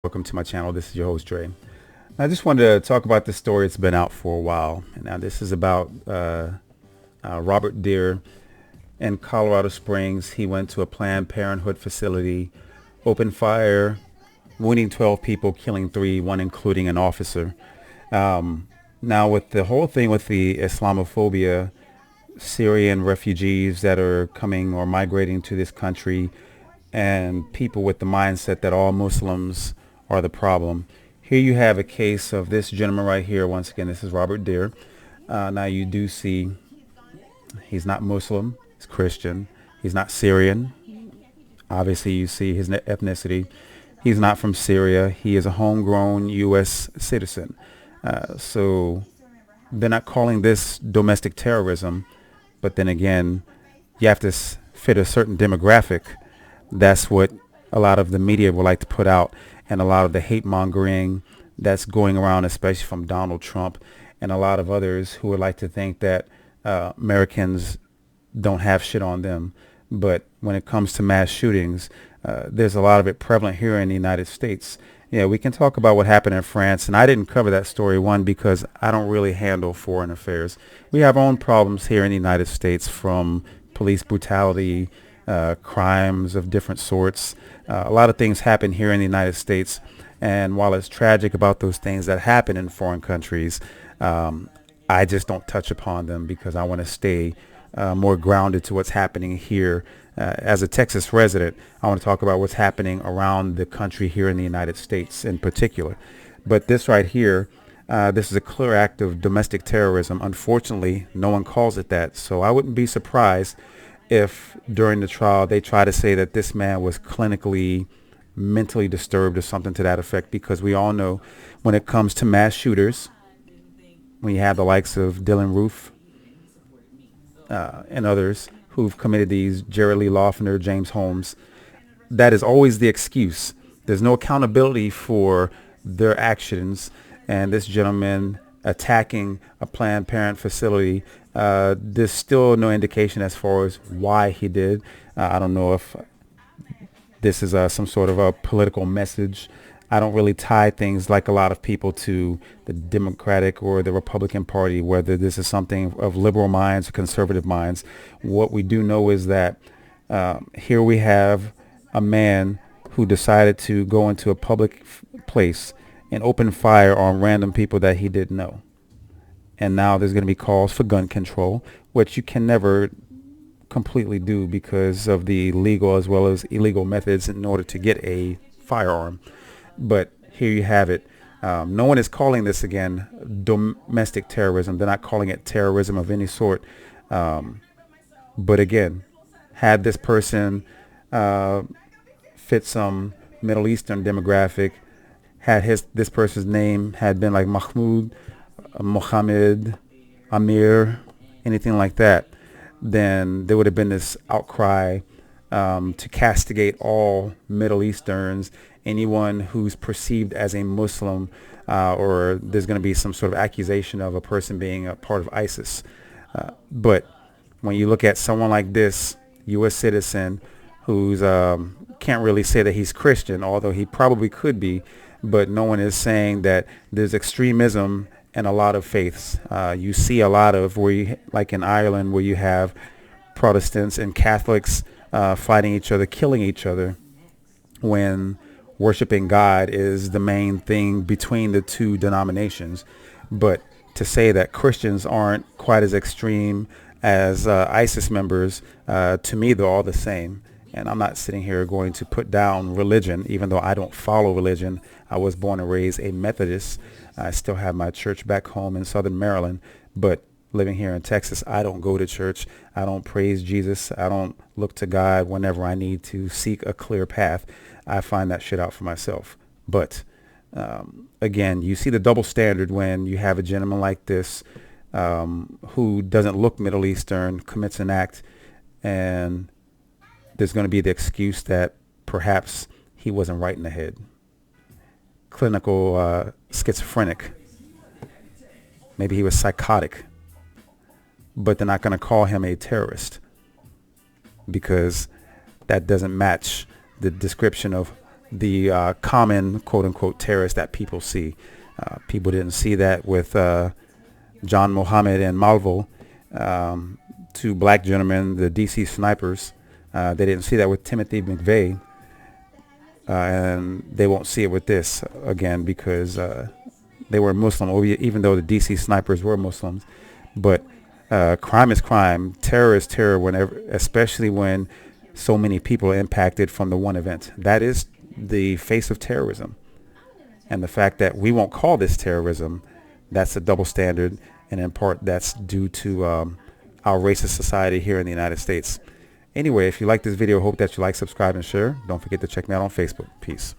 Welcome to my channel. This is your host, Dre. I just wanted to talk about this story. It's been out for a while. And now this is about Robert Deere in Colorado Springs. He went to a Planned Parenthood facility, opened fire, wounding 12 people, killing 3, one including an officer. Now with the whole thing with the Islamophobia, Syrian refugees that are coming or migrating to this country, and people with the mindset that all Muslims are the problem. Here you have a case of this gentleman right here. Once again, this is Robert Deere. Now you do see he's not Muslim, he's Christian, he's not Syrian. Obviously you see his ethnicity. He's not from Syria. He is a homegrown U.S. citizen. So they're not calling this domestic terrorism, but then again, you have to fit a certain demographic. That's what a lot of the media would like to put out, and a lot of the hate mongering that's going around, especially from Donald Trump and a lot of others who would like to think that Americans don't have shit on them. But when it comes to mass shootings, there's a lot of it prevalent here in the United States. Yeah, we can talk about what happened in France, and I didn't cover that story, one, because I don't really handle foreign affairs. We have our own problems here in the United States, from police brutality, crimes of different sorts. A lot of things happen here in the United States, and while it's tragic about those things that happen in foreign countries, I just don't touch upon them because I want to stay more grounded to what's happening here. As a Texas resident, I want to talk about what's happening around the country here in the United States in particular. But this right here, this is a clear act of domestic terrorism. Unfortunately, no one calls it that. So I wouldn't be surprised if during the trial they try to say that this man was clinically mentally disturbed or something to that effect, because we all know when it comes to mass shooters, when you have the likes of Dylan Roof and others who've committed these, Jerry Lee Lawfiner, James Holmes, that is always the excuse. There's no accountability for their actions. And this gentleman attacking a Planned Parenthood facility, there's still no indication as far as why he did. I don't know if this is some sort of a political message. I don't really tie things like a lot of people to the Democratic or the Republican Party, whether this is something of liberal minds or conservative minds. What we do know is that here we have a man who decided to go into a public place and open fire on random people that he didn't know. And now there's going to be calls for gun control, which you can never completely do because of the legal as well as illegal methods in order to get a firearm. But here you have it. No one is calling this, again, domestic terrorism. They're not calling it terrorism of any sort. But again, had this person fit some Middle Eastern demographic, had this person's name had been like Mahmoud, Mohammed, Amir, anything like that, then there would have been this outcry to castigate all Middle Easterns, anyone who's perceived as a Muslim, or there's going to be some sort of accusation of a person being a part of ISIS. But when you look at someone like this, U.S. citizen, who's can't really say that he's Christian, although he probably could be, but no one is saying that there's extremism in a lot of faiths. You see a lot of like in Ireland, where you have Protestants and Catholics fighting each other, killing each other, when worshiping God is the main thing between the two denominations. But to say that Christians aren't quite as extreme as ISIS members, to me, they're all the same. And I'm not sitting here going to put down religion, even though I don't follow religion. I was born and raised a Methodist. I still have my church back home in Southern Maryland. But living here in Texas, I don't go to church. I don't praise Jesus. I don't look to God whenever I need to seek a clear path. I find that shit out for myself. But again, you see the double standard when you have a gentleman like this who doesn't look Middle Eastern, commits an act, and there's going to be the excuse that perhaps he wasn't right in the head. Clinical schizophrenic. Maybe he was psychotic. But they're not going to call him a terrorist because that doesn't match the description of the common quote-unquote terrorists that people see. People didn't see that with John Mohammed and Malvo, two black gentlemen, the DC snipers. They didn't see that with Timothy McVeigh, and they won't see it with this again because they were Muslim, even though the DC snipers were Muslims. But crime is crime, terror is terror, whenever, especially when so many people are impacted from the one event. That is the face of terrorism. And the fact that we won't call this terrorism, that's a double standard, and in part that's due to our racist society here in the United States. Anyway, if you like this video, hope that you like, subscribe, and share. Don't forget to check me out on Facebook. Peace.